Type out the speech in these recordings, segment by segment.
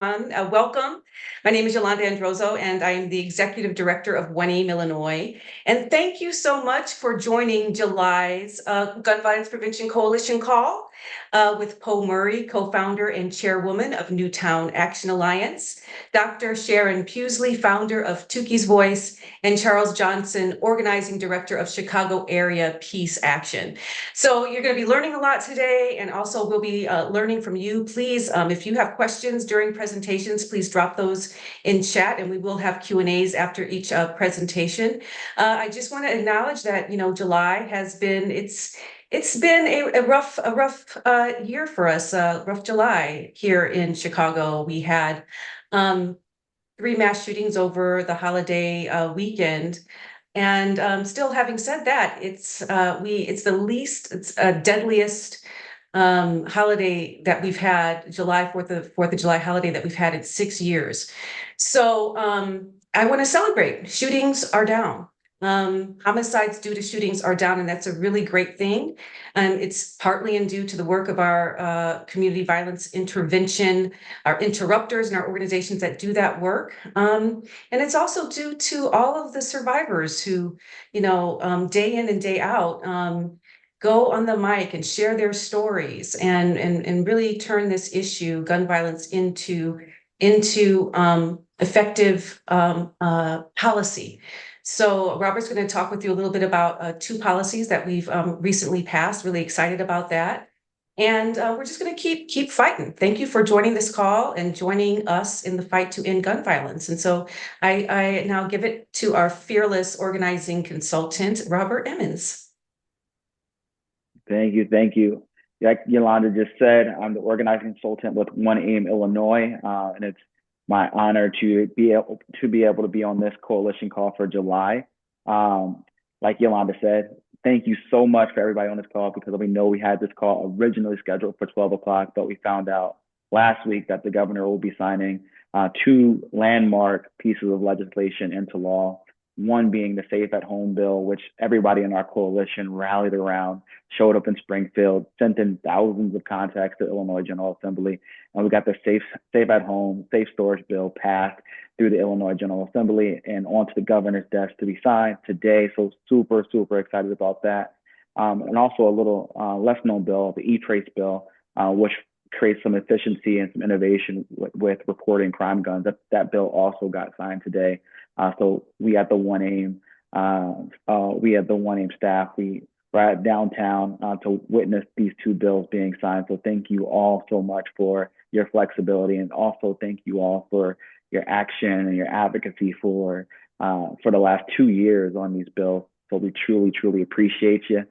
Welcome. My name is Yolanda Androzzo, and I am the Executive Director of One Aim, Illinois. And thank you so much for joining July's Gun Violence Prevention Coalition call with Poe Murray, co-founder and chairwoman of Newtown Action Alliance, Dr. Sharon Pusley, founder of Tuki's Voice, and Charles Johnson, organizing director of Chicago Area Peace Action. So you're going to be learning a lot today, and also we'll be learning from you. Please, if you have questions during presentations, please drop those in chat, and we will have Q&As after each presentation. I just want to acknowledge that, July has been, it's been a rough year for us, rough July here in Chicago. We had 3 mass shootings over the holiday weekend. And still, having said that, it's the deadliest holiday that we've had, July 4th, the 4th of July holiday that we've had in 6 years. So I want to celebrate. Shootings are down. Homicides due to shootings are down, and that's a really great thing. It's partly due to the work of our community violence intervention, our interrupters and our organizations that do that work. And it's also due to all of the survivors who, day in and day out, go on the mic and share their stories and really turn this issue, gun violence, into effective policy. So Robert's going to talk with you a little bit about 2 policies that we've recently passed. Really excited about that. And we're just going to keep fighting. Thank you for joining this call and joining us in the fight to end gun violence. And so I now give it to our fearless organizing consultant, Robert Emmons. Thank you. Thank you. Like Yolanda just said, I'm the organizing consultant with One Aim, Illinois, and it's my honor to be able to be on this coalition call for July. Like Yolanda said, thank you so much for everybody on this call, because we know we had this call originally scheduled for 12 o'clock, but we found out last week that the governor will be signing 2 landmark pieces of legislation into law. One being the Safe at Home bill, which everybody in our coalition rallied around, showed up in Springfield, sent in thousands of contacts to Illinois General Assembly, and we got the Safe at Home, Safe Storage bill passed through the Illinois General Assembly and onto the governor's desk to be signed today. So super, super excited about that. And also a little less known bill, the E-Trace bill, which creates some efficiency and some innovation with reporting crime guns. That bill also got signed today. So we at the One Aim, staff, we were at downtown to witness these 2 bills being signed. So thank you all so much for your flexibility, and also thank you all for your action and your advocacy for the last 2 years on these bills. So we truly, truly appreciate you.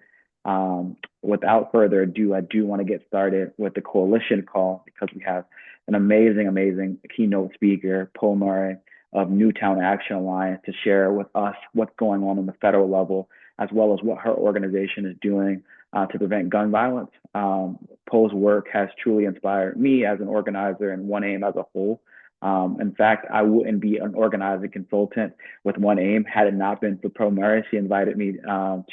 Without further ado, I do want to get started with the coalition call, because we have an amazing, amazing keynote speaker, Poe Murray of Newtown Action Alliance, to share with us what's going on the federal level, as well as what her organization is doing to prevent gun violence. Poe's work has truly inspired me as an organizer and One Aim as a whole. In fact, I wouldn't be an organizing consultant with One Aim had it not been for Poe Murray. She invited me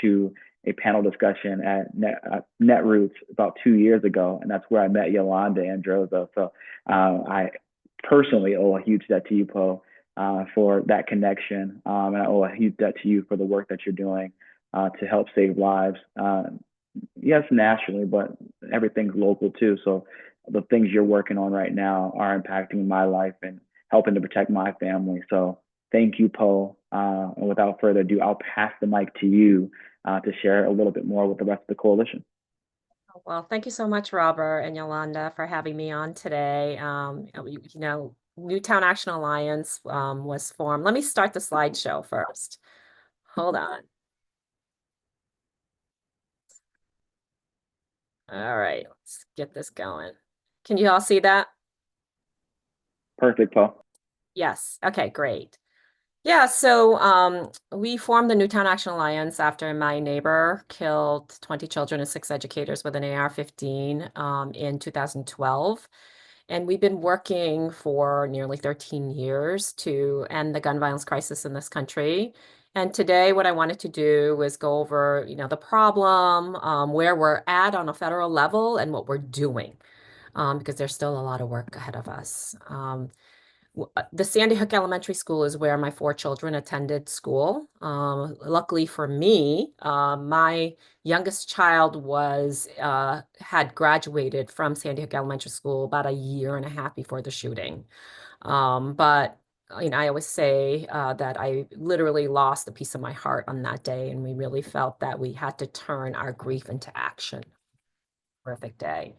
to a panel discussion at Netroots about 2 years ago, and that's where I met Yolanda Androzzo. So I personally owe a huge debt to you, Poe, for that connection, and I owe a huge debt to you for the work that you're doing to help save lives. Yes, nationally, but everything's local too. So the things you're working on right now are impacting my life and helping to protect my family. So thank you, Poe. And without further ado, I'll pass the mic to you to share a little bit more with the rest of the coalition. Well, thank you so much, Robert and Yolanda, for having me on today. Newtown Action Alliance was formed. Let me start the slideshow first. Hold on. All right, let's get this going. Can you all see that? Perfect, Poe. Yes. Okay, great. Yeah, so we formed the Newtown Action Alliance after my neighbor killed 20 children and 6 educators with an AR-15 in 2012. And we've been working for nearly 13 years to end the gun violence crisis in this country. And today what I wanted to do was go over, the problem, where we're at on a federal level and what we're doing. because there's still a lot of work ahead of us. The Sandy Hook Elementary School is where my 4 children attended school. Luckily for me, my youngest child had graduated from Sandy Hook Elementary School about a year and a half before the shooting. But I always say that I literally lost a piece of my heart on that day, and we really felt that we had to turn our grief into action. Perfect day.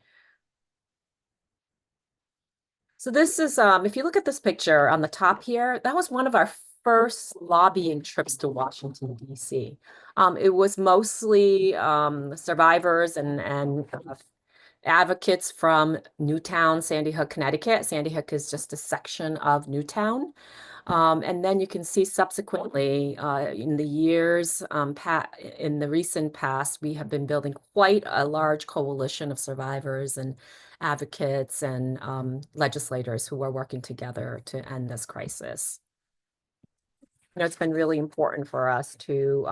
So this is, if you look at this picture on the top here, that was one of our first lobbying trips to Washington, D.C. It was mostly survivors and advocates from Newtown, Sandy Hook, Connecticut. Sandy Hook is just a section of Newtown. And then you can see subsequently in the years, in the recent past, we have been building quite a large coalition of survivors and advocates and legislators who are working together to end this crisis. It's been really important for us to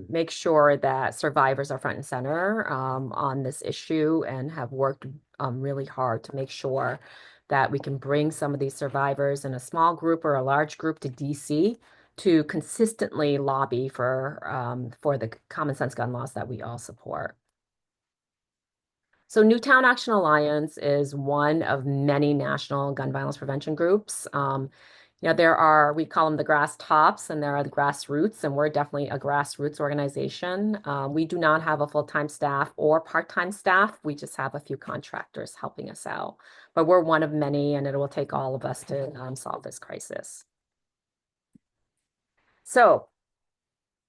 make sure that survivors are front and center on this issue, and have worked really hard to make sure that we can bring some of these survivors in a small group or a large group to DC to consistently lobby for the common sense gun laws that we all support. So Newtown Action Alliance is one of many national gun violence prevention groups. We call them the grass tops, and there are the grassroots, and we're definitely a grassroots organization. We do not have a full-time staff or part-time staff. We just have a few contractors helping us out. But we're one of many, and it will take all of us to solve this crisis. So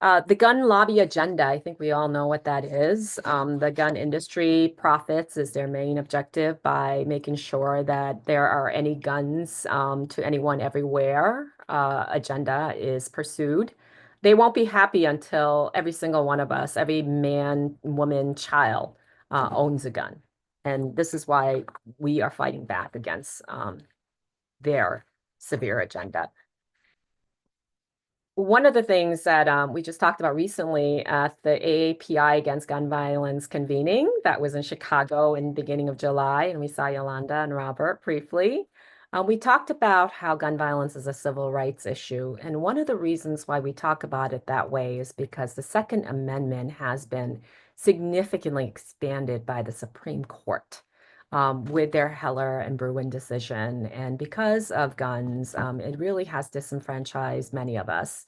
the gun lobby agenda, I think we all know what that is. The gun industry profits is their main objective by making sure that there are any guns to anyone everywhere. Agenda is pursued. They won't be happy until every single one of us, every man, woman, child owns a gun. And this is why we are fighting back against their severe agenda. One of the things that we just talked about recently at the AAPI Against Gun Violence convening that was in Chicago in the beginning of July, and we saw Yolanda and Robert briefly. We talked about how gun violence is a civil rights issue. And one of the reasons why we talk about it that way is because the Second Amendment has been significantly expanded by the Supreme Court. With their Heller and Bruin decision. And because of guns, it really has disenfranchised many of us,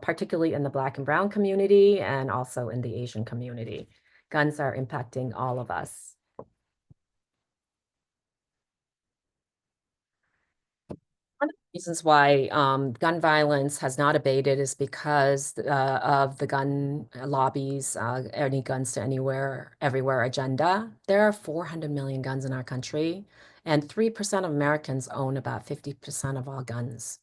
particularly in the Black and Brown community and also in the Asian community. Guns are impacting all of us. One of the reasons why gun violence has not abated is because of the gun lobbies, any guns to anywhere, everywhere agenda. There are 400 million guns in our country, and 3% of Americans own about 50% of all guns.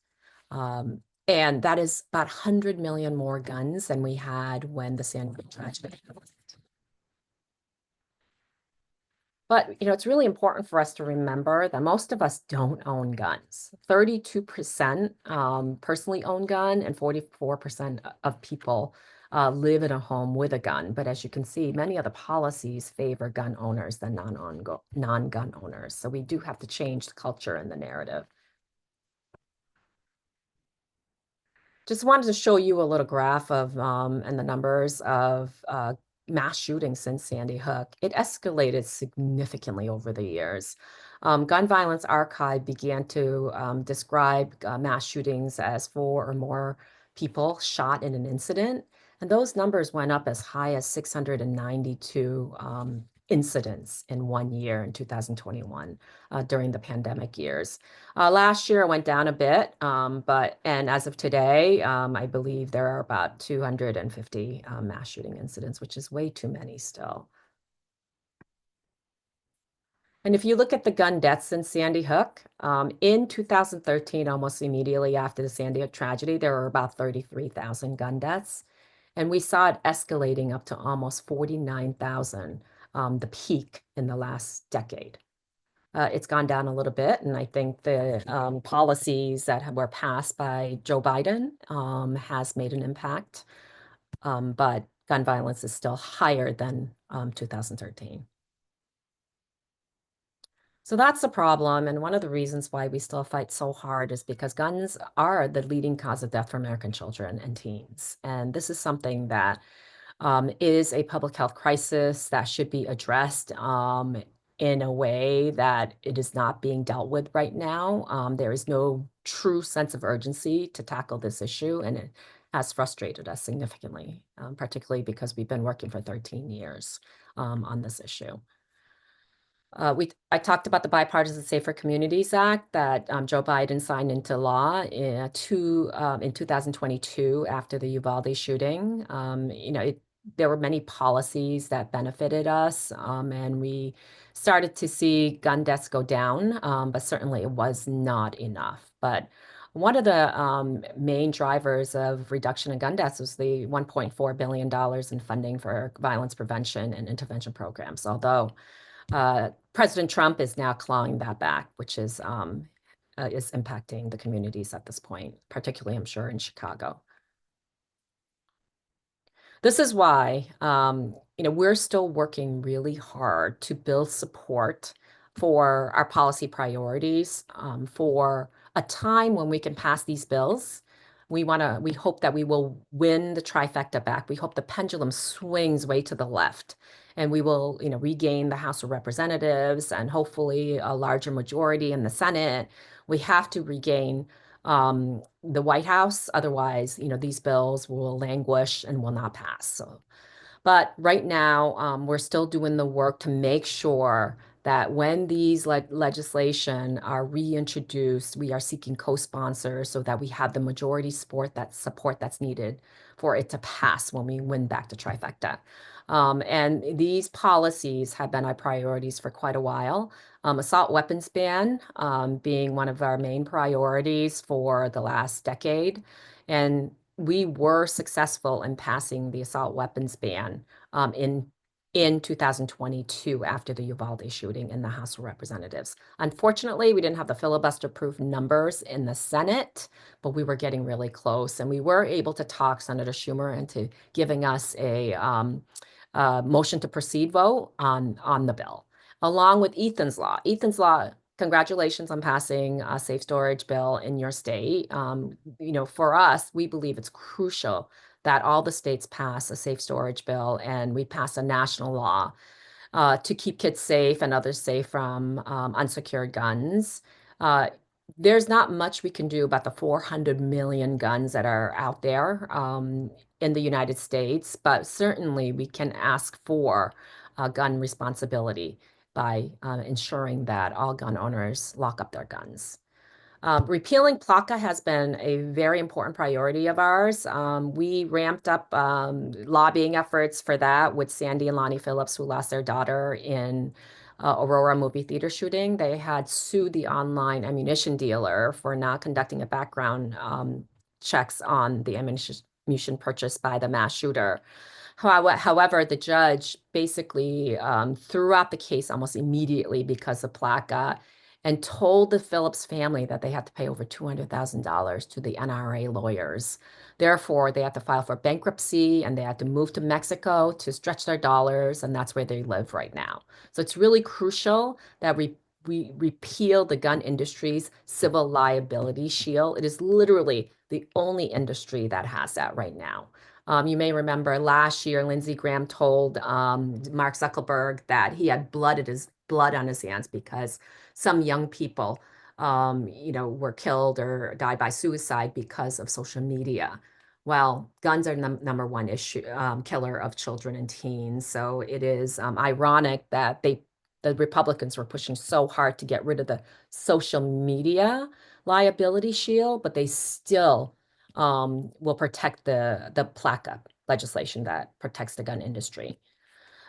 And that is about 100 million more guns than we had when the Sandy Hook tragedy happened. But, it's really important for us to remember that most of us don't own guns. 32% personally own gun, and 44% of people live in a home with a gun. But as you can see, many of the policies favor gun owners than non-gun owners. So we do have to change the culture and the narrative. Just wanted to show you a little graph of and the numbers of mass shootings since Sandy Hook. It escalated significantly over the years. Gun Violence Archive began to describe mass shootings as 4 or more people shot in an incident. And those numbers went up as high as 692 incidents in 1 year in 2021 during the pandemic years. Last year it went down a bit, and as of today, I believe there are about 250 mass shooting incidents, which is way too many still. And if you look at the gun deaths in Sandy Hook, in 2013, almost immediately after the Sandy Hook tragedy, there were about 33,000 gun deaths. And we saw it escalating up to almost 49,000, the peak in the last decade. It's gone down a little bit, and I think the policies that were passed by Joe Biden has made an impact, but gun violence is still higher than 2013. So that's the problem. And one of the reasons why we still fight so hard is because guns are the leading cause of death for American children and teens. And this is something that is a public health crisis that should be addressed in a way that it is not being dealt with right now. There is no true sense of urgency to tackle this issue, and it has frustrated us significantly, particularly because we've been working for 13 years on this issue. I talked about the Bipartisan Safer Communities Act that Joe Biden signed into law in 2022 after the Uvalde shooting. There were many policies that benefited us, and we started to see gun deaths go down, but certainly it was not enough. But one of the main drivers of reduction in gun deaths was the $1.4 billion in funding for violence prevention and intervention programs, although President Trump is now clawing that back, which is impacting the communities at this point, particularly, I'm sure, in Chicago. This is why, we're still working really hard to build support for our policy priorities, for a time when we can pass these bills. We hope that we will win the trifecta back. We hope the pendulum swings way to the left and we will, regain the House of Representatives and hopefully a larger majority in the Senate. We have to regain the White House. Otherwise, these bills will languish and will not pass. But right now, we're still doing the work to make sure that when these legislation are reintroduced, we are seeking co-sponsors so that we have the majority support that's needed for it to pass when we win back the trifecta. And these policies have been our priorities for quite a while. Assault weapons ban being one of our main priorities for the last decade. And we were successful in passing the assault weapons ban in 2022 after the Uvalde shooting in the House of Representatives. Unfortunately, we didn't have the filibuster-proof numbers in the Senate, but we were getting really close, and we were able to talk Senator Schumer into giving us a motion to proceed vote on the bill, along with Ethan's Law. Ethan's Law, congratulations on passing a safe storage bill in your state. For us, we believe it's crucial that all the states pass a safe storage bill and we pass a national law to keep kids safe and others safe from unsecured guns. There's not much we can do about the 400 million guns that are out there in the United States, but certainly we can ask for gun responsibility by ensuring that all gun owners lock up their guns. Repealing PLCAA has been a very important priority of ours. We ramped up lobbying efforts for that with Sandy and Lonnie Phillips, who lost their daughter in Aurora movie theater shooting. They had sued the online ammunition dealer for not conducting a background checks on the ammunition purchased by the mass shooter. However, the judge basically threw out the case almost immediately because of PLCAA and told the Phillips family that they had to pay over $200,000 to the NRA lawyers. Therefore, they had to file for bankruptcy and they had to move to Mexico to stretch their dollars, and that's where they live right now. So it's really crucial that we repeal the gun industry's civil liability shield. It is literally the only industry that has that right now. You may remember last year, Lindsey Graham told Mark Zuckerberg that he had blood on his hands because some young people, were killed or died by suicide because of social media. Well, guns are the number one issue killer of children and teens. So it is ironic that the Republicans were pushing so hard to get rid of the social media liability shield, but they still will protect the PLCAA legislation that protects the gun industry.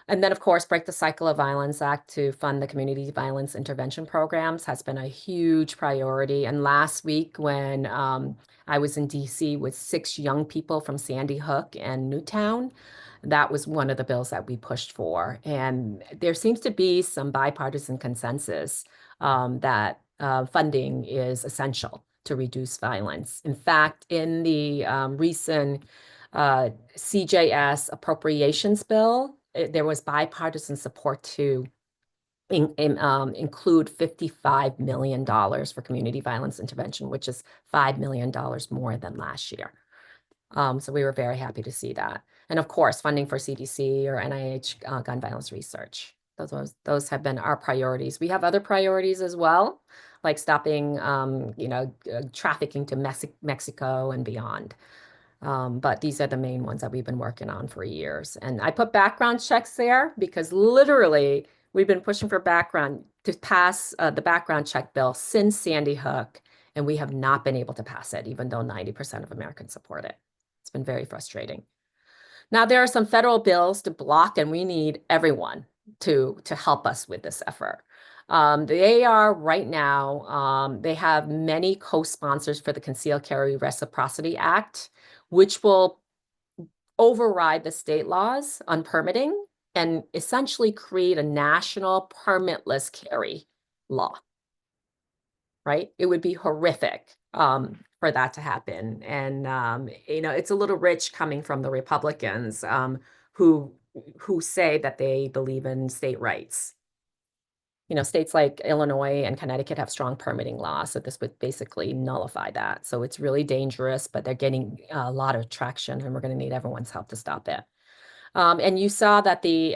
And then, of course, Break the Cycle of Violence Act to fund the community violence intervention programs has been a huge priority. And last week, when I was in DC with 6 young people from Sandy Hook and Newtown, that was one of the bills that we pushed for. And there seems to be some bipartisan consensus that funding is essential to reduce violence. In fact, in the recent CJS appropriations bill, there was bipartisan support to include $55 million for community violence intervention, which is $5 million more than last year. So we were very happy to see that. And of course, funding for CDC or NIH gun violence research. Those have been our priorities. We have other priorities as well, like stopping, trafficking to Mexico and beyond. But these are the main ones that we've been working on for years. And I put background checks there because literally we've been pushing for to pass the background check bill since Sandy Hook, and we have not been able to pass it, even though 90% of Americans support it. It's been very frustrating. Now, there are some federal bills to block, and we need everyone to help us with this effort. The AR right now, they have many co-sponsors for the Concealed Carry Reciprocity Act, which will override the state laws on permitting and essentially create a national permitless carry law, right? It would be horrific for that to happen. And, it's a little rich coming from the Republicans who say that they believe in state rights. States like Illinois and Connecticut have strong permitting laws, so this would basically nullify that. So it's really dangerous, but they're getting a lot of traction, and we're going to need everyone's help to stop it. And you saw that the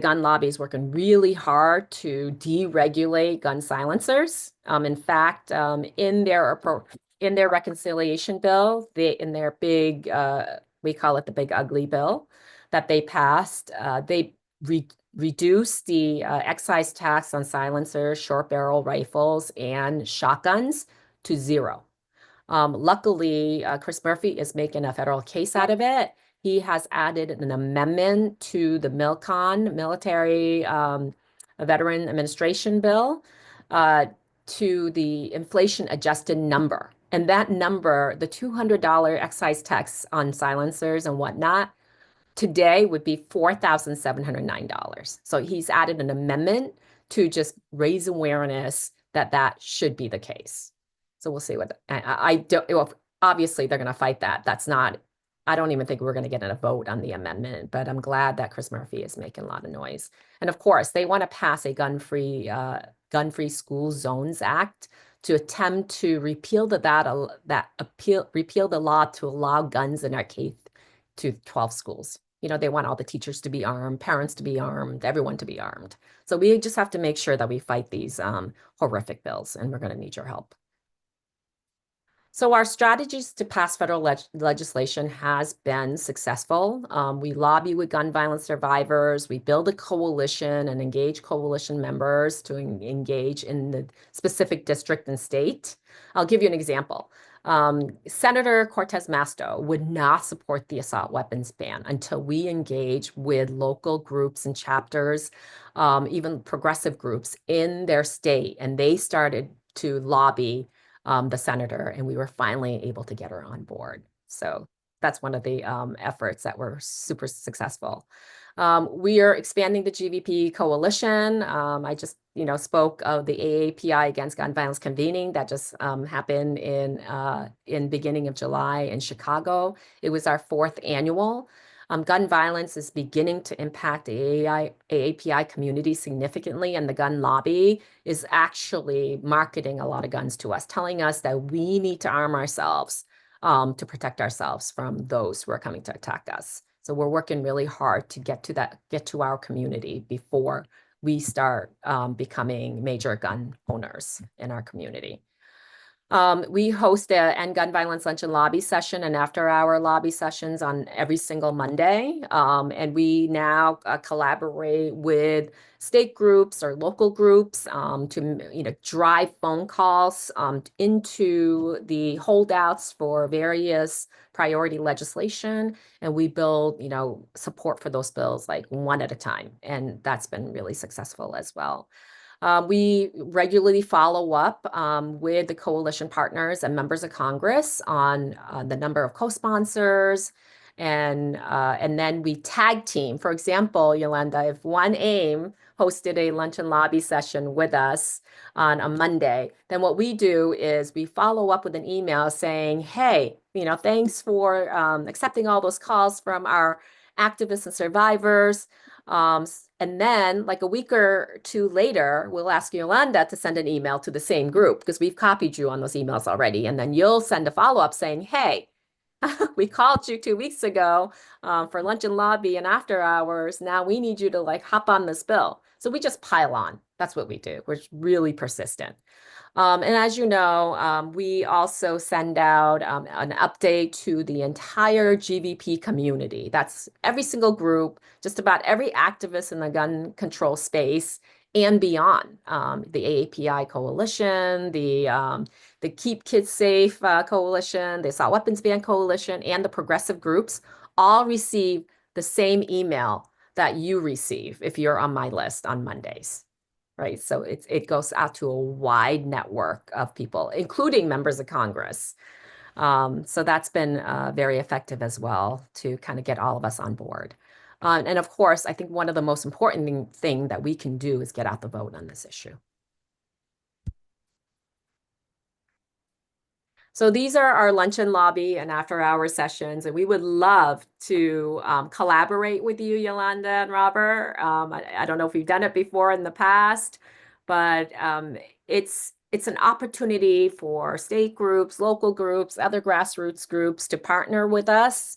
gun lobby is working really hard to deregulate gun silencers. In fact, in their reconciliation bill, in their big, we call it the big ugly bill that they passed, they reduced the excise tax on silencers, short barrel rifles, and shotguns to 0. Luckily, Chris Murphy is making a federal case out of it. He has added an amendment to the MILCON, Military Veteran Administration Bill, to the inflation-adjusted number. And that number, the $200 excise tax on silencers and whatnot, today would be $4,709. So he's added an amendment to just raise awareness that that should be the case. So we'll see what I don't. Well, obviously, they're going to fight that. That's not. I don't even think we're going to get in a vote on the amendment. But I'm glad that Chris Murphy is making a lot of noise. And of course, they want to pass a gun-free school zones act to attempt to repeal the law to allow guns in our K-12 schools. They want all the teachers to be armed, parents to be armed, everyone to be armed. So we just have to make sure that we fight these horrific bills, and we're going to need your help. So our strategies to pass federal legislation has been successful. We lobby with gun violence survivors. We build a coalition and engage coalition members to engage in the specific district and state. I'll give you an example. Senator Cortez Masto would not support the assault weapons ban until we engage with local groups and chapters, even progressive groups in their state, and they started to lobby the senator, and we were finally able to get her on board. So that's one of the efforts that were super successful. We are expanding the GVP coalition. I just, spoke of the AAPI Against Gun Violence convening that just happened in beginning of July in Chicago. It was our 4th annual. Gun violence is beginning to impact the AAPI community significantly, and the gun lobby is actually marketing a lot of guns to us, telling us that we need to arm ourselves to protect ourselves from those who are coming to attack us. So we're working really hard to get to our community before we start becoming major gun owners in our community. We host a End Gun Violence Lunch and Lobby session and after-hour lobby sessions on every single Monday. And we now collaborate with state groups or local groups to drive phone calls into the holdouts for various priority legislation. And we build support for those bills like one at a time. And that's been really successful as well. We regularly follow up with the coalition partners and members of Congress on the number of co-sponsors, and then we tag team. For example, Yolanda, if One AIM hosted a lunch and lobby session with us on a Monday, then what we do is we follow up with an email saying, hey, thanks for accepting all those calls from our activists and survivors. And then like a week or two later, we'll ask Yolanda to send an email to the same group because we've copied you on those emails already. And then you'll send a follow-up saying, hey, we called you 2 weeks ago for lunch and lobby and after hours. Now we need you to like hop on this bill. So we just pile on. That's what we do. We're really persistent. And as you know, we also send out an update to the entire GVP community. That's every single group, just about every activist in the gun control space and beyond. The AAPI Coalition, the Keep Kids Safe Coalition, the Assault Weapons Ban Coalition, and the progressive groups all receive the same email that you receive if you're on my list on Mondays. Right. So it goes out to a wide network of people, including members of Congress. So that's been very effective as well to kind of get all of us on board. And of course, I think one of the most important thing that we can do is get out the vote on this issue. So these are our lunch and lobby and after hours sessions, and we would love to collaborate with you, Yolanda and Robert. I don't know if we've done it before in the past, but it's an opportunity for state groups, local groups, other grassroots groups to partner with us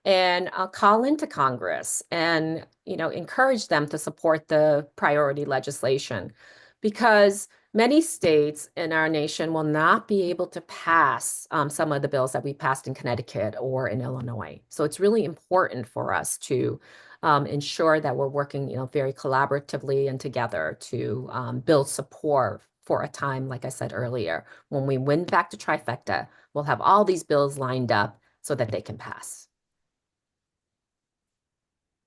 and call into Congress and encourage them to support the priority legislation, because many states in our nation will not be able to pass some of the bills that we passed in Connecticut or in Illinois. So it's really important for us to ensure that we're working, very collaboratively and together to build support for a time, like I said earlier, when we win back to trifecta, we'll have all these bills lined up so that they can pass.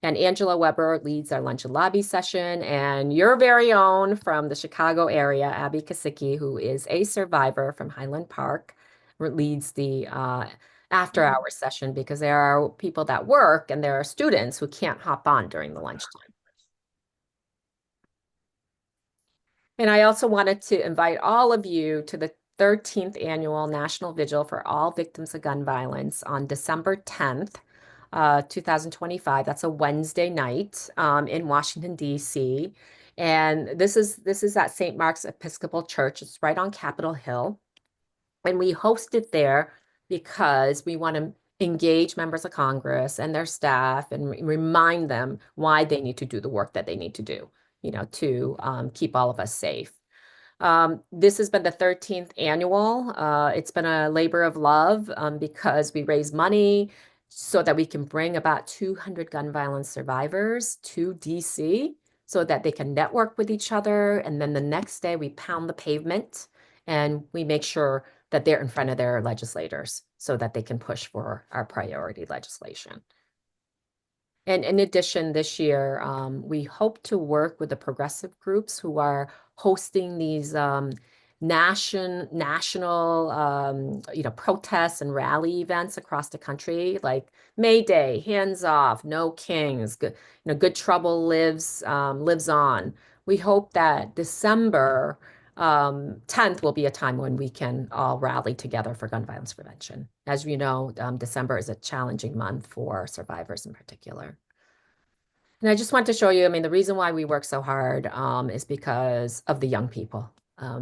And Angela Weber leads our lunch and lobby session, and your very own from the Chicago area, Abby Kasicki, who is a survivor from Highland Park, leads the after hours session, because there are people that work and there are students who can't hop on during the lunchtime. And I also wanted to invite all of you to the 13th annual National Vigil for All Victims of Gun Violence on December 10th. 2025. That's a Wednesday night in Washington, D.C. And this is at St. Mark's Episcopal Church. It's right on Capitol Hill. And we host it there because we want to engage members of Congress and their staff and remind them why they need to do the work that they need to do, to keep all of us safe. This has been the 13th annual. It's been a labor of love because we raise money so that we can bring about 200 gun violence survivors to DC so that they can network with each other. And then the next day we pound the pavement and we make sure that they're in front of their legislators so that they can push for our priority legislation. And in addition, this year, we hope to work with the progressive groups who are hosting these national protests and rally events across the country, like May Day, Hands Off, No Kings, Good Trouble lives on. We hope that December 10th will be a time when we can all rally together for gun violence prevention. As you know, December is a challenging month for survivors in particular. And I just want to show you, the reason why we work so hard is because of the young people.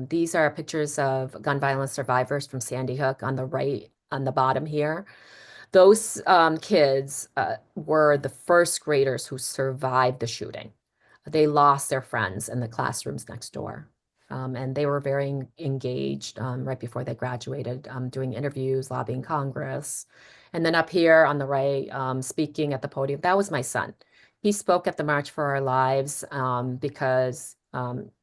These are pictures of gun violence survivors from Sandy Hook on the right, on the bottom here. Those kids were the first graders who survived the shooting. They lost their friends in the classrooms next door. And they were very engaged right before they graduated, doing interviews, lobbying Congress. And then up here on the right, speaking at the podium, that was my son. He spoke at the March for Our Lives because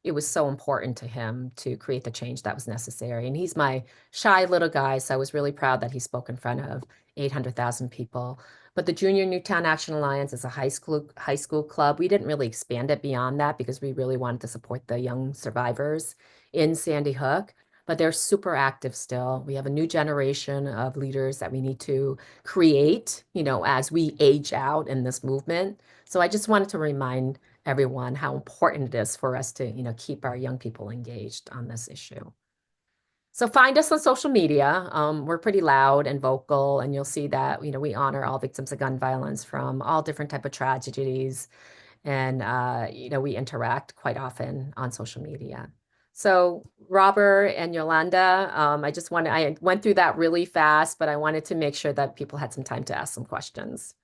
it was so important to him to create the change that was necessary. And he's my shy little guy, so I was really proud that he spoke in front of 800,000 people. But the Junior Newtown Action Alliance is a high school club. We didn't really expand it beyond that because we really wanted to support the young survivors in Sandy Hook. But they're super active still. We have a new generation of leaders that we need to create, as we age out in this movement. So I just wanted to remind everyone how important it is for us to, keep our young people engaged on this issue. So find us on social media. We're pretty loud and vocal, and you'll see that, we honor all victims of gun violence from all different type of tragedies. And, we interact quite often on social media. So Robert and Yolanda, I went through that really fast, but I wanted to make sure that people had some time to ask some questions.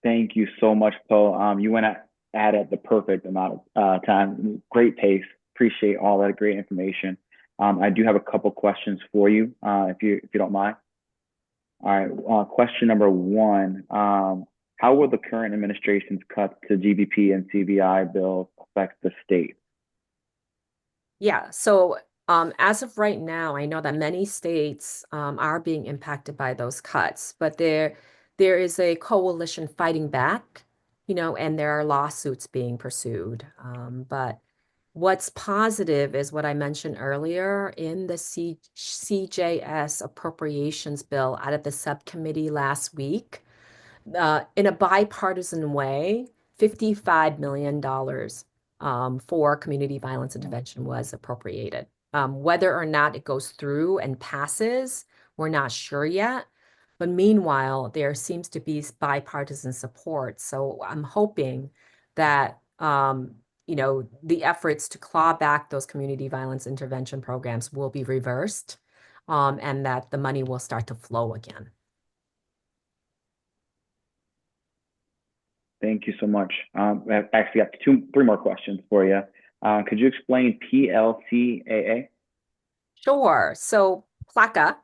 Thank you so much, Poe. You went at the perfect amount of time. Great pace. Appreciate all that great information. I do have a couple questions for you, if you don't mind. All right. Question number one. How will the current administration's cuts to GBP and CBI bills affect the state? Yeah, so as of right now, I know that many states are being impacted by those cuts, but there is a coalition fighting back, and there are lawsuits being pursued. But what's positive is what I mentioned earlier in the CJS appropriations bill out of the subcommittee last week. In a bipartisan way, $55 million for community violence intervention was appropriated. Whether or not it goes through and passes, we're not sure yet. But meanwhile, there seems to be bipartisan support. So I'm hoping that the efforts to claw back those community violence intervention programs will be reversed, and that the money will start to flow again. Thank you so much. I actually got three more questions for you. Could you explain PLCAA? Sure. So PLACA,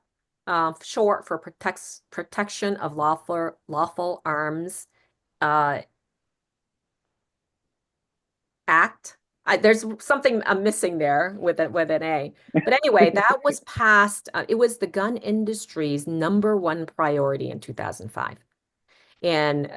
short for Protection of Lawful Arms Act. There's something I'm missing there with an A. But anyway, that was passed. It was the gun industry's #1 priority in 2005. And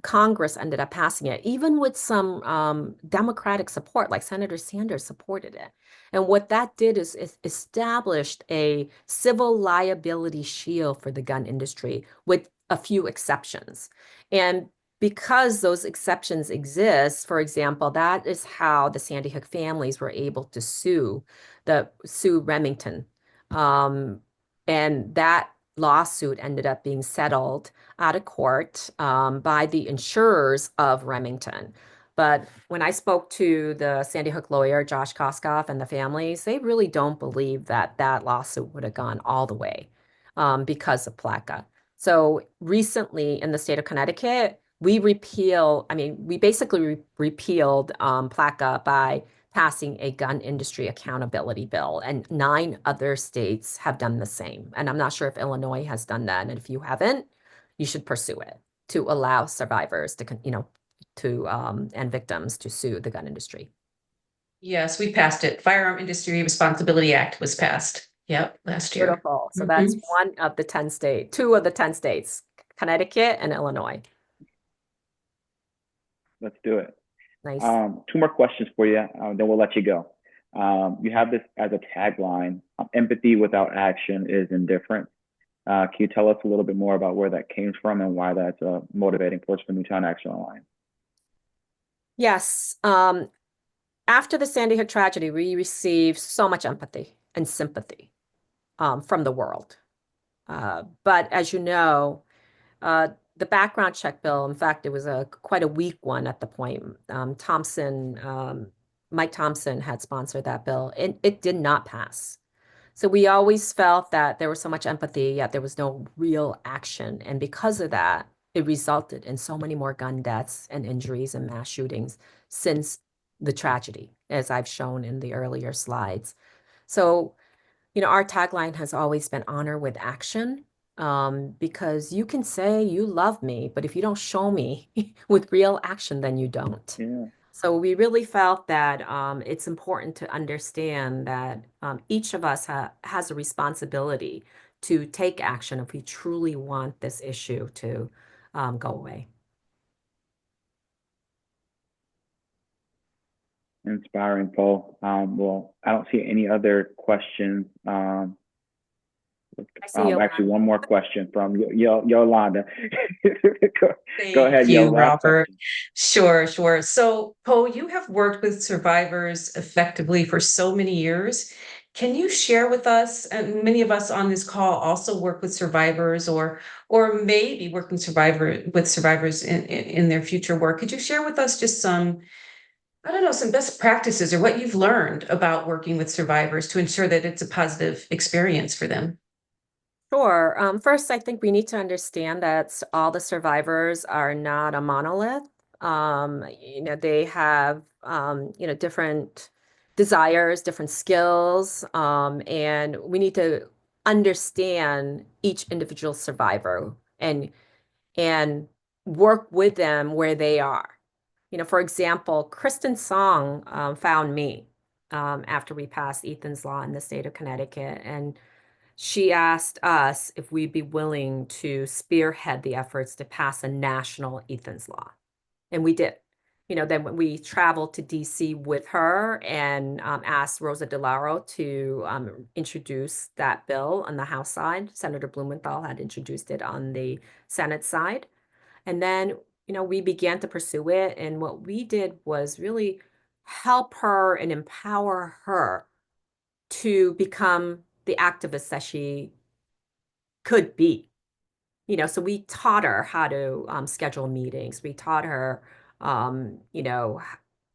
Congress ended up passing it, even with some Democratic support, like Senator Sanders supported it. And what that did is established a civil liability shield for the gun industry with a few exceptions. And because those exceptions exist, for example, that is how the Sandy Hook families were able to sue Remington. And that lawsuit ended up being settled out of court by the insurers of Remington. But when I spoke to the Sandy Hook lawyer, Josh Koskoff, and the families, they really don't believe that that lawsuit would have gone all the way because of PLACA. So recently in the state of Connecticut, we basically repealed PLACA by passing a gun industry accountability bill, and 9 other states have done the same. And I'm not sure if Illinois has done that. And if you haven't, you should pursue it to allow survivors and victims to sue the gun industry. Yes, we passed it. Firearm Industry Responsibility Act was passed. Yep, last year. Beautiful. So that's one of the 10 states, 2 of the 10 states, Connecticut and Illinois. Let's do it. Nice. 2 more questions for you, then we'll let you go. You have this as a tagline: empathy without action is indifference. Can you tell us a little bit more about where that came from and why that's a motivating force for Newtown Action Alliance? Yes. After the Sandy Hook tragedy, we received so much empathy and sympathy from the world. But as you know, the background check bill, in fact, it was quite a weak one at the point. Mike Thompson had sponsored that bill. It did not pass. So we always felt that there was so much empathy, yet there was no real action. And because of that, it resulted in so many more gun deaths and injuries and mass shootings since the tragedy, as I've shown in the earlier slides. So, our tagline has always been honor with action. Because you can say you love me, but if you don't show me with real action, then you don't. Yeah. So we really felt that it's important to understand that each of us has a responsibility to take action if we truly want this issue to go away. Inspiring, Paul. Well, I don't see any other questions. Actually, one more question from Yolanda. Go ahead, Thank you, Yolanda. Robert. Sure. So, Poe, you have worked with survivors effectively for so many years. Can you share with us, and many of us on this call also work with survivors or maybe working with survivors in their future work. Could you share with us just some, I don't know, some best practices or what you've learned about working with survivors to ensure that it's a positive experience for them? Sure. First, I think we need to understand that all the survivors are not a monolith. They have, different desires, different skills, and we need to understand each individual survivor and work with them where they are. For example, Kristen Song found me after we passed Ethan's Law in the state of Connecticut, and she asked us if we'd be willing to spearhead the efforts to pass a national Ethan's Law. And we did. Then we traveled to DC with her and asked Rosa DeLauro to introduce that bill on the House side. Senator Blumenthal had introduced it on the Senate side. And then, we began to pursue it. And what we did was really help her and empower her to become the activist that she could be. So we taught her how to schedule meetings. We taught her,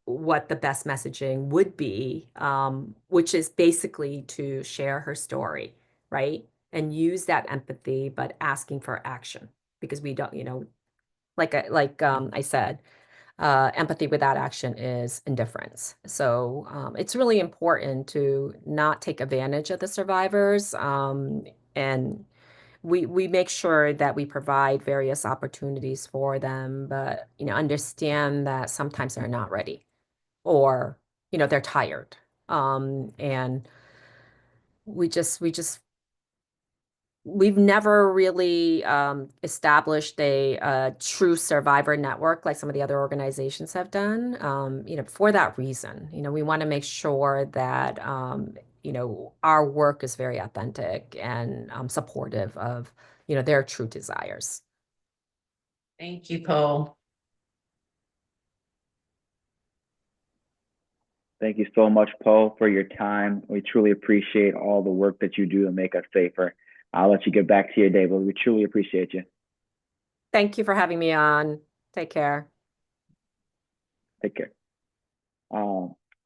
what the best messaging would be, which is basically to share her story, right? And use that empathy, but asking for action because we don't, I said, empathy without action is indifference. So it's really important to not take advantage of the survivors, and we make sure that we provide various opportunities for them, but understand that sometimes they're not ready or they're tired. And we've never really established a true survivor network like some of the other organizations have done. For that reason, we want to make sure that our work is very authentic and supportive of their true desires. Thank you, Poe. Thank you so much, Poe, for your time. We truly appreciate all the work that you do to make us safer. I'll let you get back to your day, but we truly appreciate you. Thank you for having me on. Take care. Take care.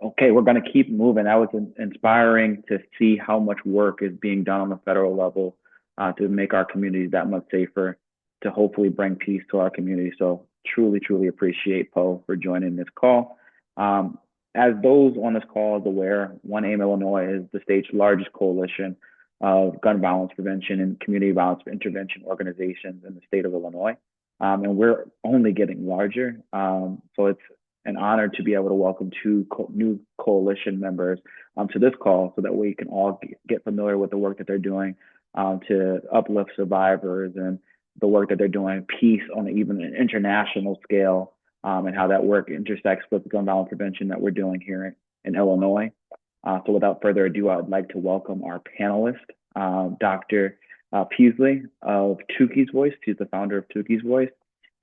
Okay, we're going to keep moving. That was inspiring to see how much work is being done on the federal level to make our communities that much safer, to hopefully bring peace to our community. So truly, truly appreciate Poe for joining this call. As those on this call is aware, One Aim Illinois is the state's largest coalition of gun violence prevention and community violence intervention organizations in the state of Illinois. And we're only getting larger. So it's an honor to be able to welcome two new coalition members to this call so that we can all get familiar with the work that they're doing to uplift survivors and the work that they're doing, peace on even an international scale, and how that work intersects with the gun violence prevention that we're doing here in Illinois. So without further ado, I'd like to welcome our panelist, Dr. Peasley of Tukey's Voice. She's the founder of Tukey's Voice,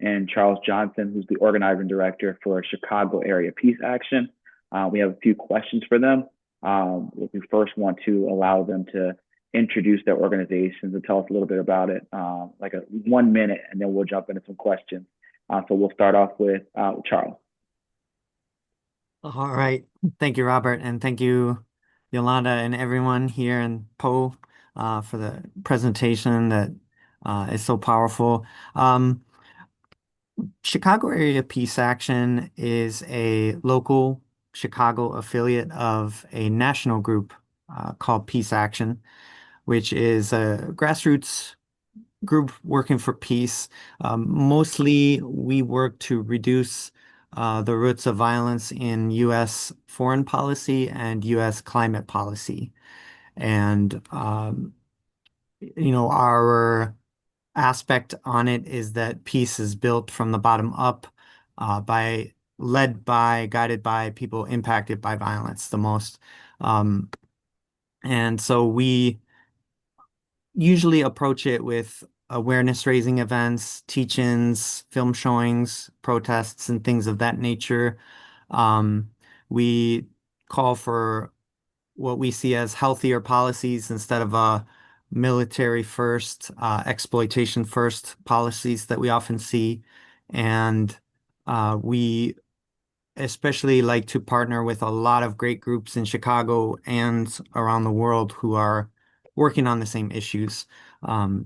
and Charles Johnson, who's the organizing director for Chicago Area Peace Action. We have a few questions for them. We first want to allow them to introduce their organizations and tell us a little bit about it, like 1 minute, and then we'll jump into some questions. So we'll start off with Charles. All right. Thank you, Robert. And thank you, Yolanda, and everyone here and Poe for the presentation that is so powerful. Chicago Area Peace Action is a local Chicago affiliate of a national group called Peace Action, which is a grassroots group working for peace. Mostly we work to reduce the roots of violence in U.S. foreign policy and U.S. climate policy. And, our aspect on it is that peace is built from the bottom up, guided by people impacted by violence the most. And so we usually approach it with awareness raising events, teach-ins, film showings, protests, and things of that nature. We call for what we see as healthier policies instead of military first, exploitation first policies that we often see. And we especially like to partner with a lot of great groups in Chicago and around the world who are working on the same issues.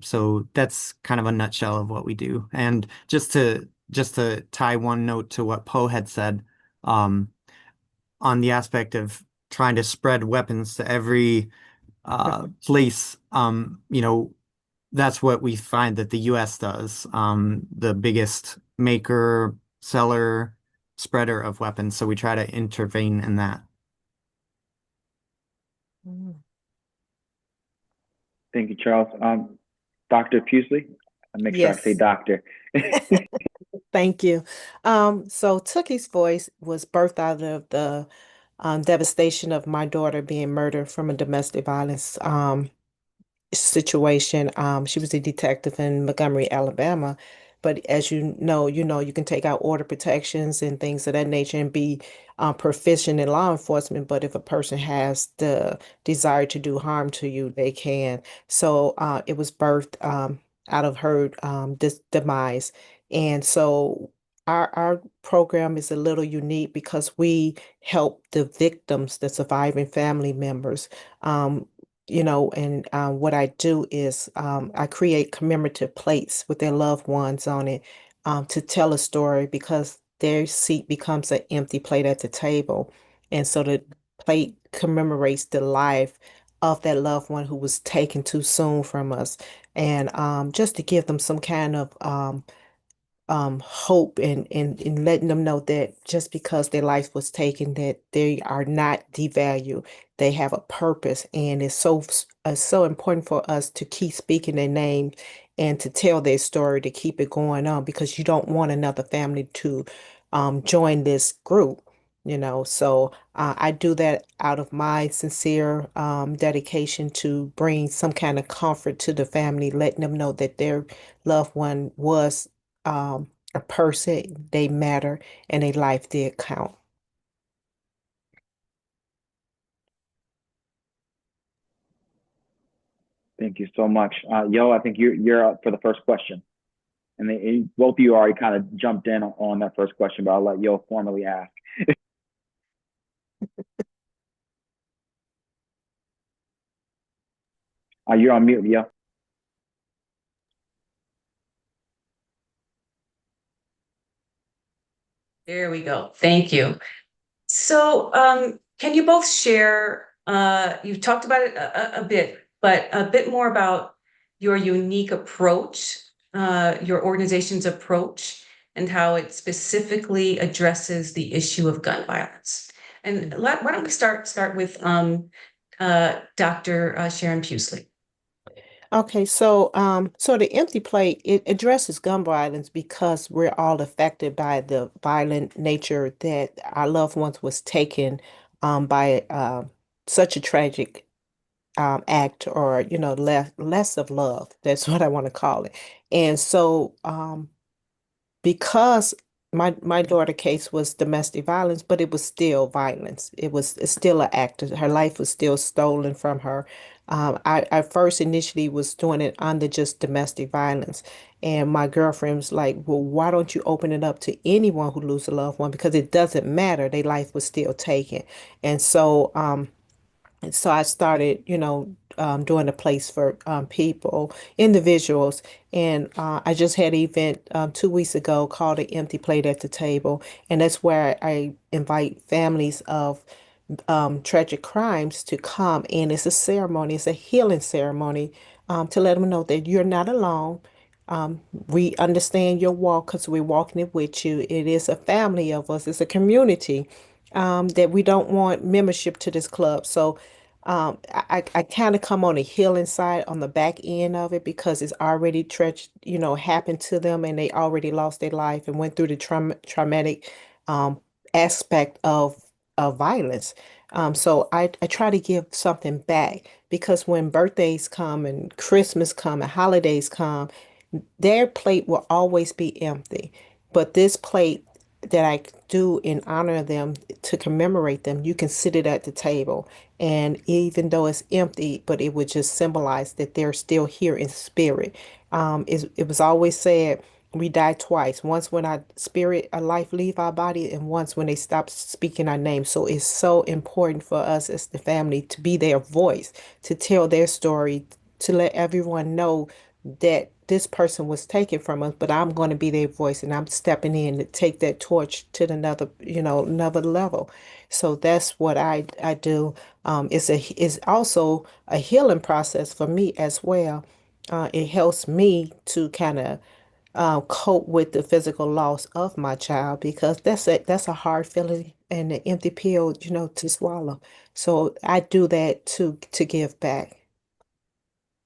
So that's kind of a nutshell of what we do. And just to tie one note to what Poe had said, on the aspect of trying to spread weapons to every place, that's what we find that the US does, the biggest maker, seller, spreader of weapons. So we try to intervene in that. Mm. Thank you, Charles. Dr. Pusley, I make sure I say Yes, doctor. thank you. So Tookie's voice was birthed out of the devastation of my daughter being murdered from a domestic violence situation. She was a detective in Montgomery, Alabama. But as you can take out order protections and things of that nature and be proficient in law enforcement. But if a person has the desire to do harm to you, they can. So it was birthed out of her demise. And so our program is a little unique because we help the victims, the surviving family members. Um, and what I do is I create commemorative plates with their loved ones on it to tell a story because their seat becomes an empty plate at the table. And so the plate commemorates the life of that loved one who was taken too soon from us. And just to give them some kind of hope and letting them know that just because their life was taken, that they are not devalued. They have a purpose, and it's so important for us to keep speaking their name and to tell their story to keep it going on because you don't want another family to join this group. So I do that out of my sincere dedication to bring some kind of comfort to the family, letting them know that their loved one was a person, they matter, and a life did count. Thank you so much. Yo, I think you're up for the first question. And both of you already kind of jumped in on that first question, but I'll let Yo formally ask. You're on mute, Yo. There we go. Thank you. So, can you both share, you've talked about it a bit, but a bit more about your unique approach, your organization's approach, and how it specifically addresses the issue of gun violence? And why don't we start with Dr. Sharon Pusley? Okay, so the empty plate, it addresses gun violence because we're all affected by the violent nature that our loved ones was taken by such a tragic act, or less of love. That's what I want to call it. And so because my daughter case was domestic violence, but it was still violence. It's still an act. Her life was still stolen from her. I first initially was doing it under just domestic violence. And my girlfriend was like, well, why don't you open it up to anyone who loses a loved one? Because it doesn't matter. Their life was still taken. And so I started, doing a place for people, individuals. And I just had an event 2 weeks ago called the Empty Plate at the Table. And that's where I invite families of tragic crimes to come. And it's a ceremony, it's a healing ceremony to let them know that you're not alone. We understand your walk because we're walking it with you. It is a family of us, it's a community that we don't want membership to this club. So I kind of come on the healing side on the back end of it because it's already happened to them and they already lost their life and went through the traumatic um, aspect of violence. So I try to give something back because when birthdays come and Christmas come and holidays come, their plate will always be empty. But this plate that I do in honor of them to commemorate them, you can sit it at the table. And even though it's empty, but it would just symbolize that they're still here in spirit. It was always said we die twice. Once when our spirit, our life leave our body, and once when they stop speaking our name. So it's so important for us as the family to be their voice, to tell their story, to let everyone know that this person was taken from us, but I'm going to be their voice and I'm stepping in to take that torch to another, another level. So that's what I do. It's also a healing process for me as well. It helps me to kind of cope with the physical loss of my child because that's a hard feeling and an empty pill, to swallow. So I do that to give back.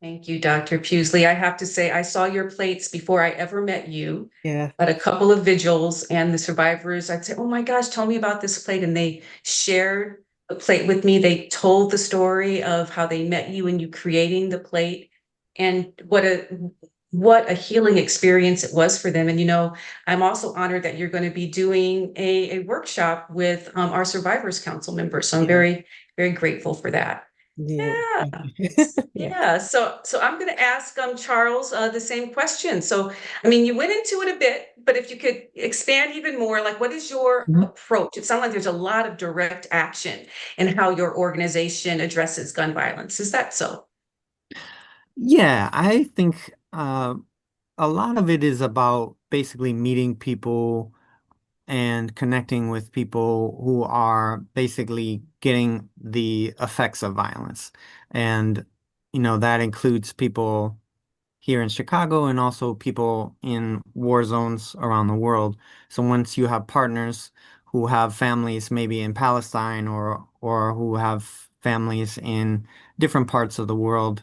Thank you, Dr. Pusley. I have to say, I saw your plates before I ever met you Yeah. at a couple of vigils, and the survivors, I'd say, oh my gosh, tell me about this plate. And they shared the plate with me. They told the story of how they met you and you creating the plate, and what a healing experience it was for them. And I'm also honored that you're going to be doing a workshop with our Survivors Council members. So I'm Yeah. very, very grateful for that. Yeah. Yeah. Yeah. Yeah, so I'm going to ask Charles the same question. So, I mean, you went into it a bit, but if you could expand even more, like what is your approach? It sounds like there's a lot of direct action in how your organization addresses gun violence. Is that so? Yeah, I think a lot of it is about basically meeting people and connecting with people who are basically getting the effects of violence. And, that includes people here in Chicago and also people in war zones around the world. So once you have partners who have families maybe in Palestine or who have families in different parts of the world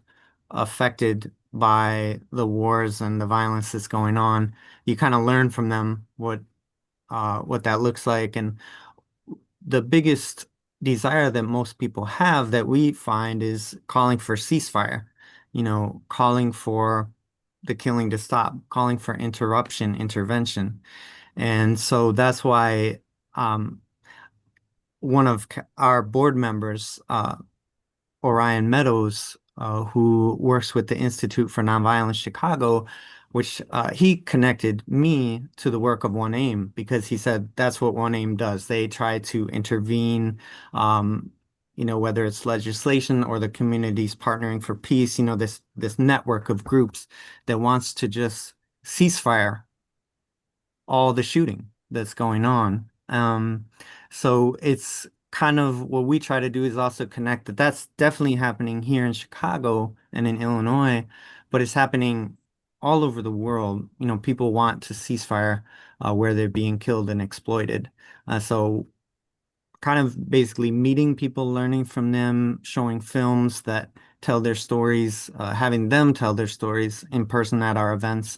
affected by the wars and the violence that's going on, you kind of learn from them what that looks like. And the biggest desire that most people have that we find is calling for ceasefire, calling for the killing to stop, calling for intervention. And so that's why one of our board members, Orion Meadows, who works with the Institute for Nonviolence Chicago, which he connected me to the work of One Aim because he said that's what One Aim does. They try to intervene, whether it's legislation or the communities partnering for peace, this network of groups that wants to just ceasefire all the shooting that's going on. So it's kind of what we try to do is also connect that that's definitely happening here in Chicago and in Illinois, but it's happening all over the world. People want to ceasefire where they're being killed and exploited. So kind of basically meeting people, learning from them, showing films that tell their stories, having them tell their stories in person at our events.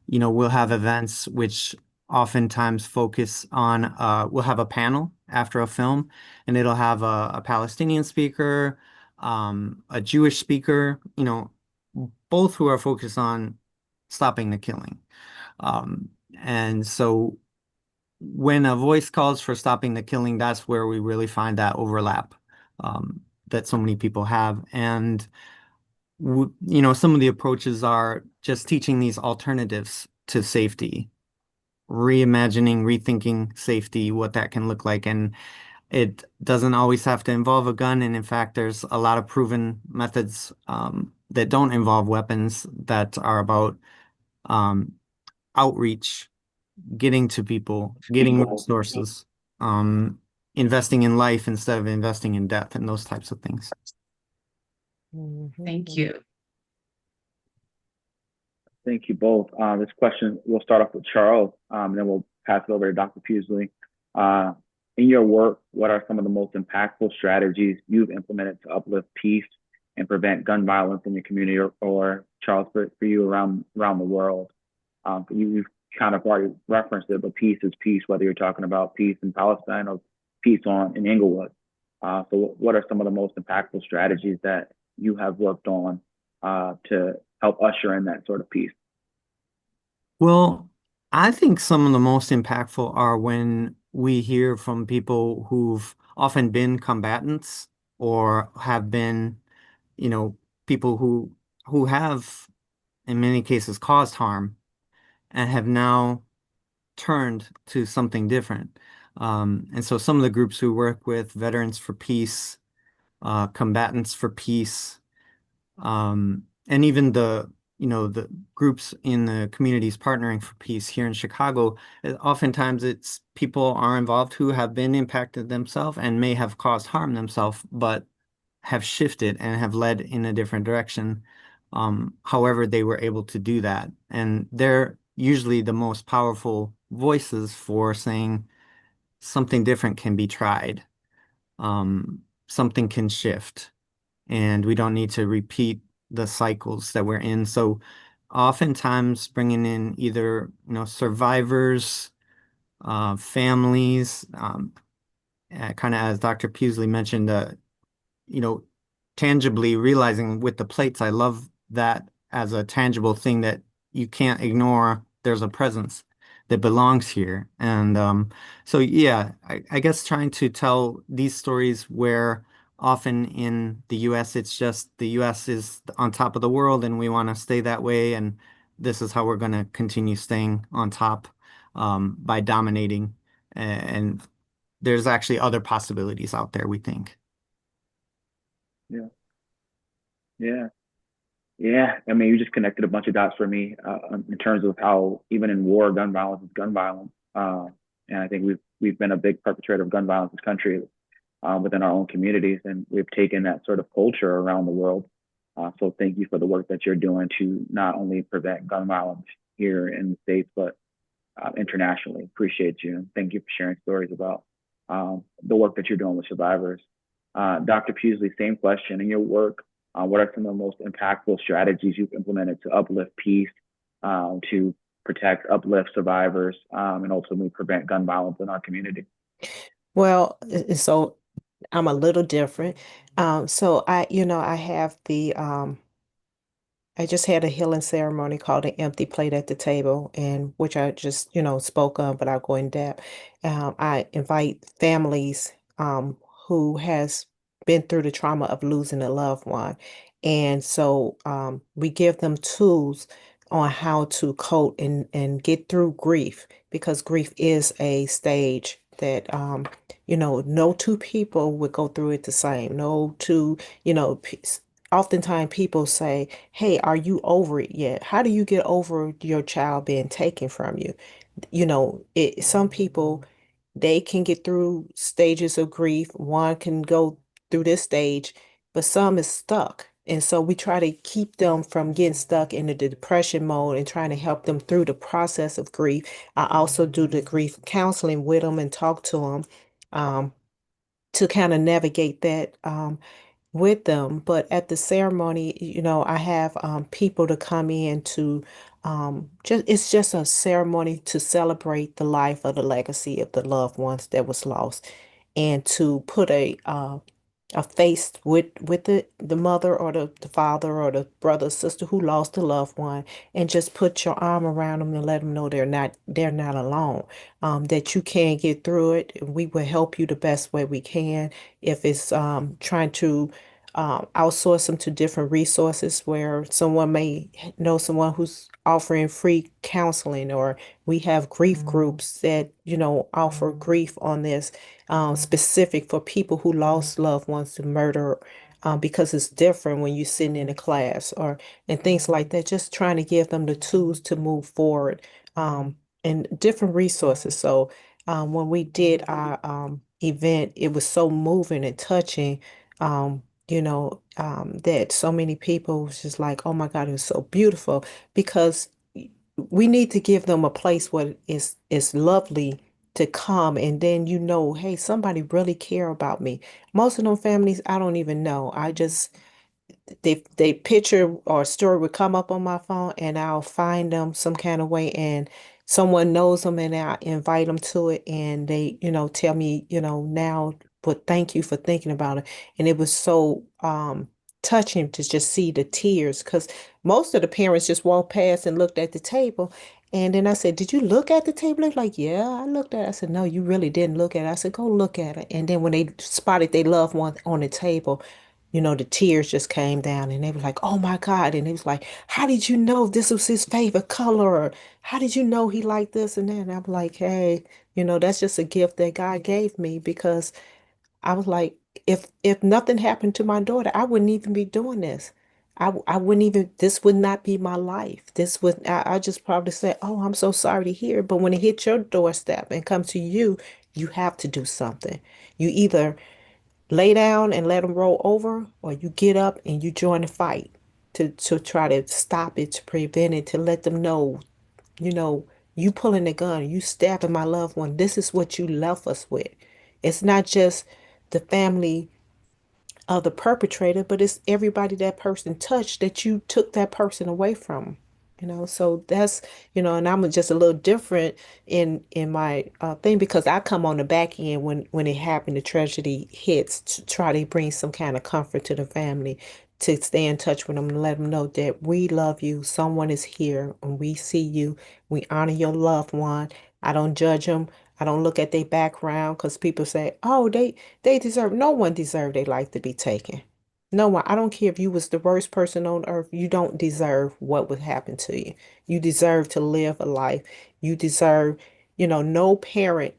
We'll have events which oftentimes focus on, we'll have a panel after a film, and it'll have a Palestinian speaker, a Jewish speaker, both who are focused on stopping the killing. And so when a voice calls for stopping the killing, that's where we really find that overlap that so many people have. And some of the approaches are just teaching these alternatives to safety, reimagining, rethinking safety, what that can look like. And it doesn't always have to involve a gun. And in fact, there's a lot of proven methods that don't involve weapons that are about outreach, getting to people, getting resources, investing in life instead of investing in death and those types of things. Thank you. Thank you both. This question, we'll start off with Charles, and then we'll pass it over to Dr. Pusley. In your work, what are some of the most impactful strategies you've implemented to uplift peace and prevent gun violence in your community, or Charles, for you around the world? You've kind of already referenced it, but peace is peace, whether you're talking about peace in Palestine or peace in Inglewood. So what are some of the most impactful strategies that you have worked on to help usher in that sort of peace? Well, I think some of the most impactful are when we hear from people who've often been combatants or have been, you know, people who have in many cases caused harm and have now turned to something different. And so some of the groups we work with, Veterans for Peace, Combatants for Peace, and even the groups in the communities partnering for peace here in Chicago, oftentimes it's people are involved who have been impacted themselves and may have caused harm themselves, but have shifted and have led in a different direction. However, they were able to do that. And they're usually the most powerful voices for saying something different can be tried. Something can shift, and we don't need to repeat the cycles that we're in. So oftentimes bringing in either, survivors, families, kind of as Dr. Pewsley mentioned, you know, tangibly realizing with the plates, I love that as a tangible thing that you can't ignore. There's a presence that belongs here. And so, yeah, I guess trying to tell these stories where often in the US, it's just the US is on top of the world and we want to stay that way. And this is how we're going to continue staying on top by dominating. And there's actually other possibilities out there, we think. Yeah. Yeah. Yeah. I mean, you just connected a bunch of dots for me in terms of how even in war, gun violence is gun violence. And I think we've been a big perpetrator of gun violence in this country within our own communities, and we've taken that sort of culture around the world. So thank you for the work that you're doing to not only prevent gun violence here in the States, but internationally. Appreciate you. And thank you for sharing stories about the work that you're doing with survivors. Dr. Pewsley, same question. In your work, what are some of the most impactful strategies you've implemented to uplift peace, to protect, uplift survivors, and ultimately prevent gun violence in our community? Well, so I'm a little different. So I have I just had a healing ceremony called an empty plate at the table, and which I just, spoke of, but I'll go in depth. I invite families who has been through the trauma of losing a loved one. And so we give them tools on how to cope and get through grief, because grief is a stage that no two people would go through it the same. No two, oftentimes people say, "Hey, are you over it yet? How do you get over your child being taken from you?" Some people, they can get through stages of grief. One can go through this stage, but some is stuck. And so we try to keep them from getting stuck in the depression mode and trying to help them through the process of grief. I also do the grief counseling with them and talk to them to kind of navigate that with them. But at the ceremony, I have people to come in to just it's just a ceremony to celebrate the life of the legacy of the loved ones that was lost, and to put a face with the mother or the father or the brother or sister who lost a loved one, and just put your arm around them and let them know they're not alone, that you can get through it. We will help you the best way we can. If it's trying to outsource them to different resources where someone may know someone who's offering free counseling, or we have grief groups that offer grief on this, specific for people who lost loved ones to murder, because it's different when you're sitting in a class or and things like that. Just trying to give them the tools to move forward, and different resources. So when we did our event, it was so moving and touching. That so many people was just like, "Oh my God, it was so beautiful," because we need to give them a place where it's lovely to come, and then hey, somebody really care about me. Most of them families, I don't even know. I just they picture or story would come up on my phone, and I'll find them some kind of way, and someone knows them, and I invite them to it, and they tell me now, but thank you for thinking about it. And it was so touching to just see the tears, because most of the parents just walked past and looked at the table, And then I said, "Did you look at the table?" They was like, "Yeah, I looked at it." I said, "No, you really didn't look at it." I said, "Go look at it." And then when they spotted their loved one on the table, the tears just came down and they were like, "Oh my God." And it was like, "How did you know this was his favorite color? Or how did you know he liked this and that?" And I'm like, "Hey, that's just a gift that God gave me because I was like, if nothing happened to my daughter, I wouldn't even be doing this. I wouldn't even, this would not be my life. This would, I just probably say, oh, I'm so sorry to hear. But when it hits your doorstep and come to you, you have to do something. You either lay down and let them roll over, or you get up and you join the fight to try to stop it, to prevent it, to let them know, you know, you pulling the gun, you stabbing my loved one. This is what you left us with. It's not just the family of the perpetrator, but it's everybody that person touched that you took that person away from. So that's, and I'm just a little different in my thing because I come on the back end when it happened, the tragedy hits to try to bring some kind of comfort to the family, to stay in touch with them and let them know that we love you. Someone is here and we see you. We honor your loved one. I don't judge them. I don't look at their background because people say, oh, they deserve, no one deserve their life to be taken. No one. I don't care if you was the worst person on earth. You don't deserve what would happen to you. You deserve to live a life. You deserve, no parent